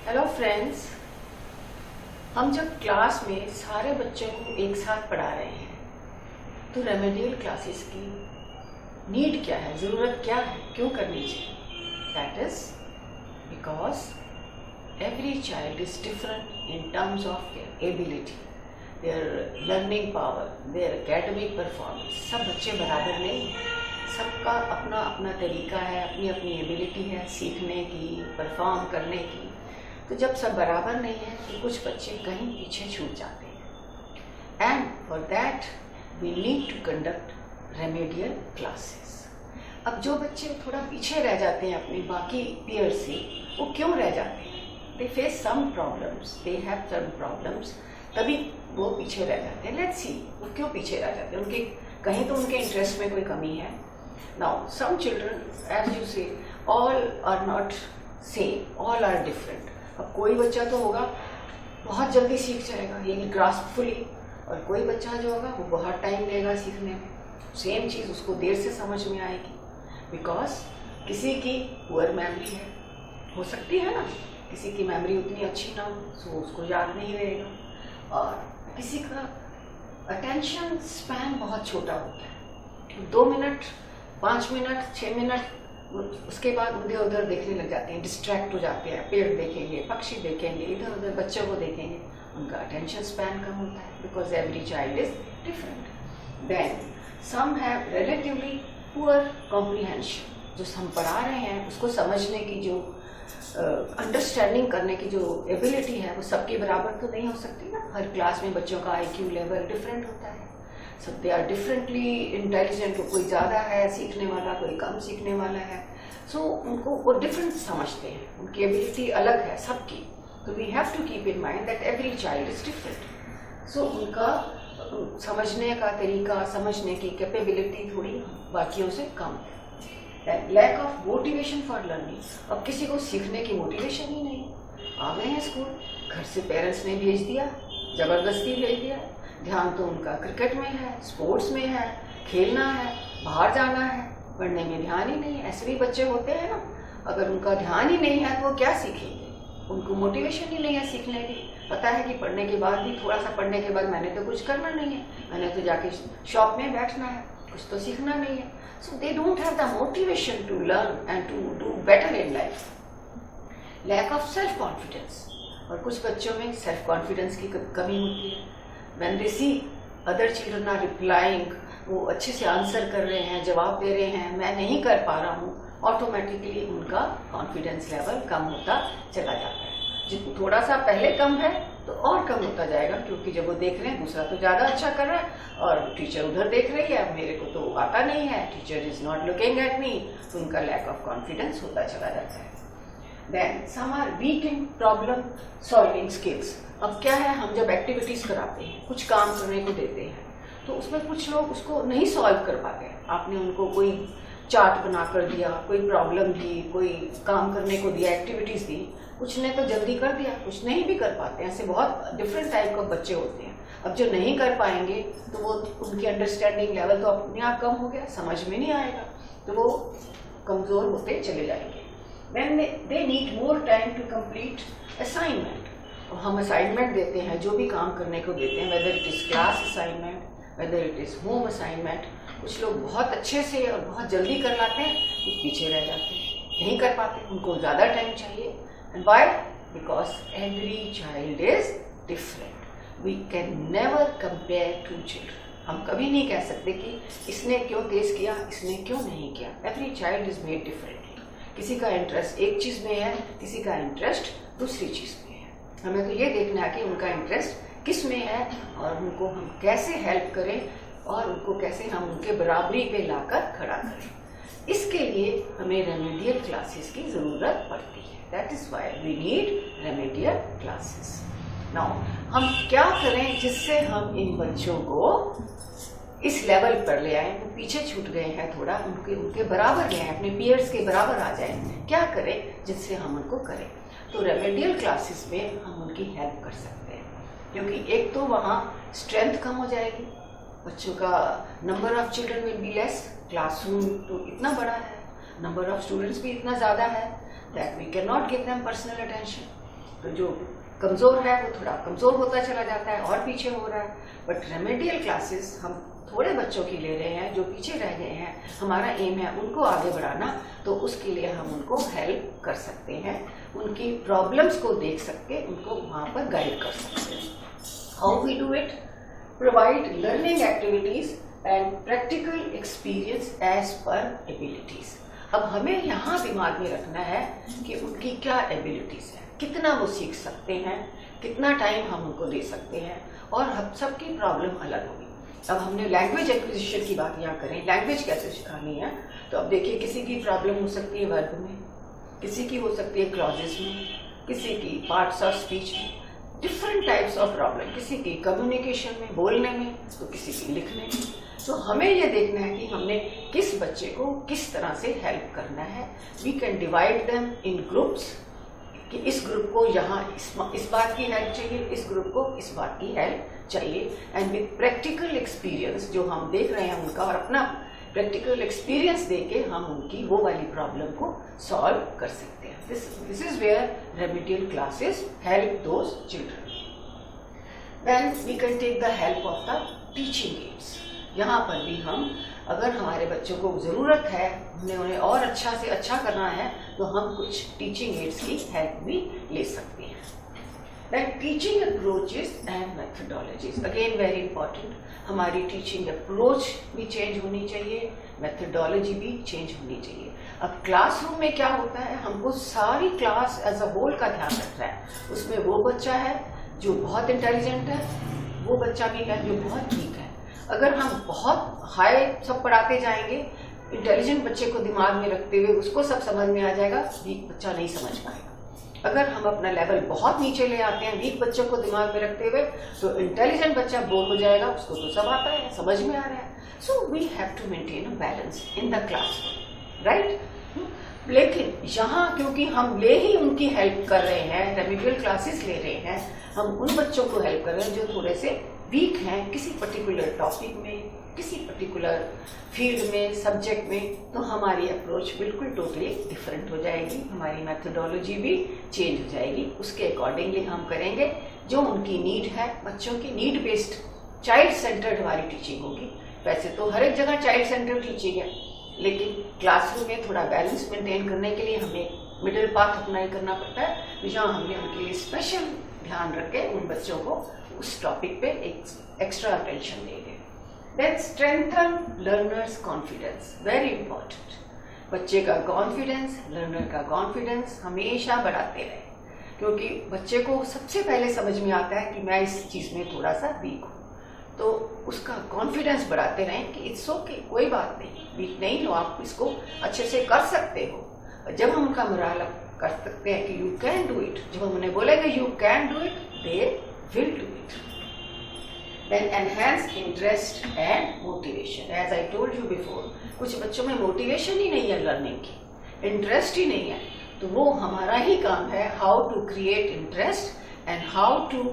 Hello friends, हम जब class में सारे बच्चों को एक साथ पढ़ा रहे हैं तो रेमेडियल क्लासेस की नीड क्या है, ज़रूरत क्या है, क्यों करनी चाहिए? That is because every child is different in terms of their ability, their learning power, their academic performance. सब बच्चे बराबर नहीं हैं, सबका अपना अपना तरीका है, अपनी अपनी एबिलिटी है सीखने की, परफॉर्म करने की। तो जब सब बराबर नहीं है तो कुछ बच्चे कहीं पीछे छूट जाते हैं। And for that we need to conduct remedial classes. अब जो बच्चे थोड़ा पीछे रह जाते हैं अपने बाकी पीयर से, वो क्यों रह जाते हैं? They face some problems, they have some problems, तभी वो पीछे रह जाते हैं। लेट्स सी वो क्यों पीछे रह जाते हैं। उनके कहीं तो उनके इंटरेस्ट में कोई कमी है। Now some children, as you say, all are not same, all are different. अब कोई बच्चा तो होगा बहुत जल्दी सीख जाएगा, ये ग्रास्पफुली, और कोई बच्चा जो होगा वो बहुत टाइम लेगा सीखने में। सेम चीज़ उसको देर से समझ में आएगी, बिकॉज किसी की पुअर मेमोरी है, हो सकती है ना, किसी की मेमोरी उतनी अच्छी ना हो तो उसको याद नहीं रहेगा, और किसी का अटेंशन स्पैन बहुत छोटा होता है। 2 मिनट, 5 मिनट, 6 मिनट उसके बाद उधर उधर देखने लग जाते हैं, डिस्ट्रैक्ट हो जाते हैं, पेड़ देखेंगे, पक्षी देखेंगे, इधर उधर बच्चों को देखेंगे, उनका अटेंशन स्पैन कम होता है, because every child is different. Then some have relatively poor comprehension. जो हम पढ़ा रहे हैं उसको समझने की जो अंडरस्टैंडिंग करने की जो एबिलिटी है वो सबके बराबर तो नहीं हो सकती ना। हर क्लास में बच्चों का IQ लेवल डिफरेंट होता है, सब दे आर डिफरेंटली इंटेलिजेंट। कोई ज़्यादा है सीखने वाला, कोई कम सीखने वाला है, सो उनको वो डिफरेंट समझते हैं, उनकी एबिलिटी अलग है सबकी। तो we have to keep in mind that every child is different. So उनका समझने का तरीका, समझने की कैपेबिलिटी थोड़ी बाकियों से कम है। Lack of motivation for learning. अब किसी को सीखने की मोटिवेशन ही नहीं, आ गए हैं स्कूल, घर से पेरेंट्स ने भेज दिया, ज़बरदस्ती भेज दिया, ध्यान तो उनका क्रिकेट में है, स्पोर्ट्स में है, खेलना है, बाहर जाना है, पढ़ने में ध्यान ही नहीं है। ऐसे भी बच्चे होते हैं ना, अगर उनका ध्यान ही नहीं है तो वो क्या सीखेंगे? उनको मोटिवेशन ही नहीं है सीखने की। पता है कि पढ़ने के बाद भी, थोड़ा सा पढ़ने के बाद मैंने तो कुछ करना नहीं है, मैंने तो जाके शॉप में बैठना है, कुछ तो सीखना नहीं है। So they don't have the motivation to learn and to do better in life. Lack of self confidence. और कुछ बच्चों में सेल्फ कॉन्फिडेंस की कमी होती है। When they see other children are replying, वो अच्छे से आंसर कर रहे हैं, जवाब दे रहे हैं, मैं नहीं कर पा रहा हूँ, ऑटोमेटिकली उनका कॉन्फिडेंस लेवल कम होता चला जाता है। जितना थोड़ा सा पहले कम है तो और कम होता जाएगा, क्योंकि जब वो देख रहे हैं दूसरा तो ज़्यादा अच्छा कर रहा है और टीचर उधर देख रही है, मेरे को तो आता नहीं है, teacher is not looking at me, तो उनका लैक ऑफ कॉन्फिडेंस होता चला जाता है। Then some are weak in problem solving skills. अब क्या है, हम जब एक्टिविटीज कराते हैं, कुछ काम करने को देते हैं, तो उसमें कुछ लोग उसको नहीं सॉल्व कर पाते हैं। आपने उनको कोई चार्ट बना कर दिया, कोई प्रॉब्लम दी, कोई काम करने को दिया, एक्टिविटीज दी, कुछ ने तो जल्दी कर दिया, कुछ नहीं भी कर पाते हैं। ऐसे बहुत डिफरेंट टाइप के बच्चे होते हैं। अब जो नहीं कर पाएंगे तो वो, उनकी अंडरस्टैंडिंग लेवल तो अपने आप कम हो गया, समझ में नहीं आएगा, तो वो कमजोर होते चले जाएंगे। When they need more time to complete assignment. और हम असाइनमेंट देते हैं, जो भी काम करने को देते हैं, whether it is class assignment, whether it is home assignment, कुछ लोग बहुत अच्छे से और बहुत जल्दी कर लाते हैं, कुछ पीछे रह जाते हैं, नहीं कर पाते, उनको ज़्यादा टाइम चाहिए। And why? Because every child is different. We can never compare two children. हम कभी नहीं कह सकते कि इसने क्यों तेज किया, इसने क्यों नहीं किया। Every child is made differently. किसी का इंटरेस्ट एक चीज़ में है, किसी का इंटरेस्ट दूसरी चीज़ में है। हमें तो ये देखना है कि उनका इंटरेस्ट किस में है और उनको हम कैसे हेल्प करें और उनको कैसे हम उनके बराबरी पे लाकर खड़ा करें। इसके लिए हमें रेमेडियल क्लासेस की ज़रूरत पड़ती है। That is why we need remedial classes. Now हम क्या करें जिससे हम इन बच्चों को इस लेवल पर ले आए, वो पीछे छूट गए हैं थोड़ा, उनके बराबर गए हैं, अपने पीयर्स के बराबर आ जाए। क्या करें जिससे हम उनको करें? तो रेमेडियल क्लासेस में हम उनकी हेल्प कर सकते हैं, क्योंकि एक तो वहाँ स्ट्रेंथ कम हो जाएगी, बच्चों का number of children will be less, classroom तो इतना बड़ा है, नंबर ऑफ स्टूडेंट्स भी इतना ज़्यादा है that we can not give them personal attention. तो जो कमज़ोर है वो थोड़ा कमज़ोर होता चला जाता है और पीछे हो रहा है। बट रेमेडियल क्लासेस हम थोड़े बच्चों की ले रहे हैं जो पीछे रह गए हैं, हमारा एम है उनको आगे बढ़ाना, तो उसके लिए हम उनको हेल्प कर सकते हैं, उनकी प्रॉब्लम्स को देख सकते, उनको वहाँ पर गाइड कर सकते हैं। How we do it? Provide learning activities and practical experience as per abilities. अब हमें यहाँ दिमाग में रखना है कि उनकी क्या एबिलिटीज है, कितना वो सीख सकते हैं, कितना टाइम हम उनको दे सकते हैं, और हम सबकी प्रॉब्लम अलग होगी। अब हमने लैंग्वेज एक्विजिशन की बात यहाँ करें, लैंग्वेज कैसे सिखानी है, तो अब देखिए किसी की प्रॉब्लम हो सकती है वर्ब में, किसी की हो सकती है क्लॉजेस में, किसी की पार्ट्स ऑफ स्पीच में, डिफरेंट टाइप्स ऑफ प्रॉब्लम, किसी की कम्युनिकेशन में, बोलने में, तो किसी की लिखने में। तो हमें ये देखना है कि हमने किस बच्चे को किस तरह से हेल्प करना है। We can divide them in groups कि इस ग्रुप को यहाँ इस बात की हेल्प चाहिए, इस ग्रुप को इस बात की हेल्प चाहिए, एंड विद प्रैक्टिकल एक्सपीरियंस जो हम देख रहे हैं उनका, और अपना प्रैक्टिकल एक्सपीरियंस देके हम उनकी वो वाली प्रॉब्लम को सॉल्व कर सकते हैं। This is where remedial classes help those children. Then we can take the help of the teaching aids. यहाँ पर भी हम, अगर हमारे बच्चों को ज़रूरत है, हमने उन्हें और अच्छा से अच्छा करना है, तो हम कुछ टीचिंग एड्स की हेल्प भी ले सकते हैं। Then teaching approaches and methodologies, again very important। हमारी टीचिंग अप्रोच भी चेंज होनी चाहिए, मेथडोलॉजी भी चेंज होनी चाहिए। अब क्लासरूम में क्या होता है, हमको सारी क्लास एज अ होल का ध्यान रखना है। उसमें वो बच्चा है जो बहुत इंटेलिजेंट है, वो बच्चा भी है जो बहुत वीक है। अगर हम बहुत हाई सब पढ़ाते जाएंगे, इंटेलिजेंट बच्चे को दिमाग में रखते हुए उसको सब समझ में आ जाएगा, वीक बच्चा नहीं समझ पाएगा। अगर हम अपना लेवल बहुत नीचे ले आते हैं वीक बच्चों को दिमाग में रखते हुए, तो इंटेलिजेंट बच्चा बोर हो जाएगा, उसको तो सब आता है, समझ में आ रहा है। So we have to maintain a balance in the class, right. लेकिन यहाँ क्योंकि हम ले ही उनकी हेल्प कर रहे हैं, रेमेडियल क्लासेस ले रहे हैं, हम उन बच्चों को हेल्प कर रहे हैं जो थोड़े से वीक हैं किसी पर्टिकुलर टॉपिक में, किसी पर्टिकुलर फील्ड में, सब्जेक्ट में, तो हमारी अप्रोच बिल्कुल टोटली डिफरेंट हो जाएगी, हमारी मेथडोलॉजी भी चेंज हो जाएगी। उसके अकॉर्डिंगली हम करेंगे जो उनकी नीड है, बच्चों की नीड बेस्ड चाइल्ड सेंटर्ड हमारी टीचिंग होगी। वैसे तो हर एक जगह चाइल्ड सेंटर्ड टीचिंग है, लेकिन क्लासरूम में थोड़ा बैलेंस मेंटेन करने के लिए हमें मिडिल पाथ अप्लाई करना पड़ता है, तो जहाँ हमने उनके लिए स्पेशल ध्यान रख के उन बच्चों को उस टॉपिक पे एक एक्स्ट्रा अटेंशन देंगे। Then strengthen learners confidence, very important। बच्चे का कॉन्फिडेंस, लर्नर का कॉन्फिडेंस हमेशा बढ़ाते रहे, क्योंकि बच्चे को सबसे पहले समझ में आता है कि मैं इस चीज़ में थोड़ा सा वीक हूँ, तो उसका कॉन्फिडेंस बढ़ाते रहें कि इट्स ओके, कोई बात नहीं, वीक नहीं हो, आप इसको अच्छे से कर सकते हो। जब हम उनका मोरल अप कर सकते हैं कि यू कैन डू इट, जब हम उन्हें बोलेंगे you can do it, they will do it. Then enhance interest and motivation, as I told you before। कुछ बच्चों में मोटिवेशन ही नहीं है लर्निंग की, इंटरेस्ट ही नहीं है, तो वो हमारा ही काम है how to create interest and how to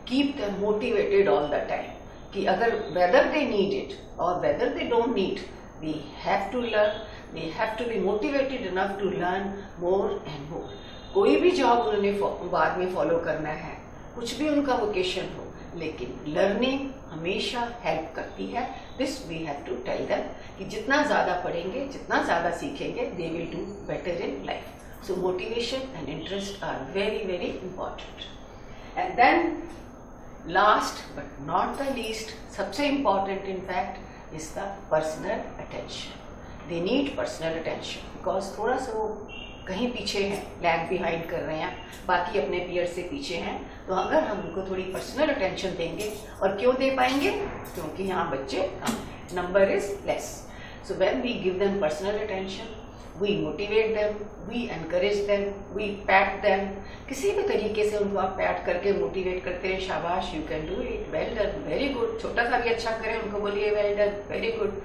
keep them motivated all the time, कि अगर वेदर दे नीड इट और whether they don't need, we have to learn, we have to be motivated enough to learn more and more. कोई भी job उन्होंने बाद में follow करना है, कुछ भी उनका वोकेशन हो, लेकिन लर्निंग हमेशा हेल्प करती है। This we have to tell them कि जितना ज़्यादा पढ़ेंगे, जितना ज़्यादा सीखेंगे, they will do better in life. So motivation and interest are very very important. And then last but not the least, सबसे important in fact is the personal attention. They need personal attention because थोड़ा सा वो कहीं पीछे हैं, lag behind कर रहे हैं, बाकी अपने पीयर से पीछे हैं, तो अगर हम उनको थोड़ी पर्सनल अटेंशन देंगे, और क्यों दे पाएंगे, क्योंकि यहाँ बच्चे कम, number is less. So when we give them personal attention, we motivate them, we encourage them, we pat them, किसी भी तरीके से उनको आप पैट करके मोटिवेट करते रहे, शाबाश, you can do it, well done, very good, छोटा सा भी अच्छा करें, उनको बोलिए well done, very good,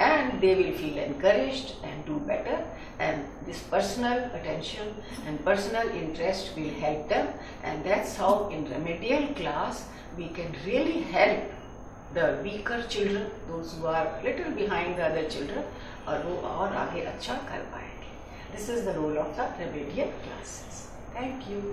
and they will feel encouraged and do better, and this personal attention and personal interest will help them, and that's how in remedial class we can really help the weaker children, those who are little behind the other children, और वो और आगे अच्छा कर पाएंगे। This is the role of the remedial classes. Thank you.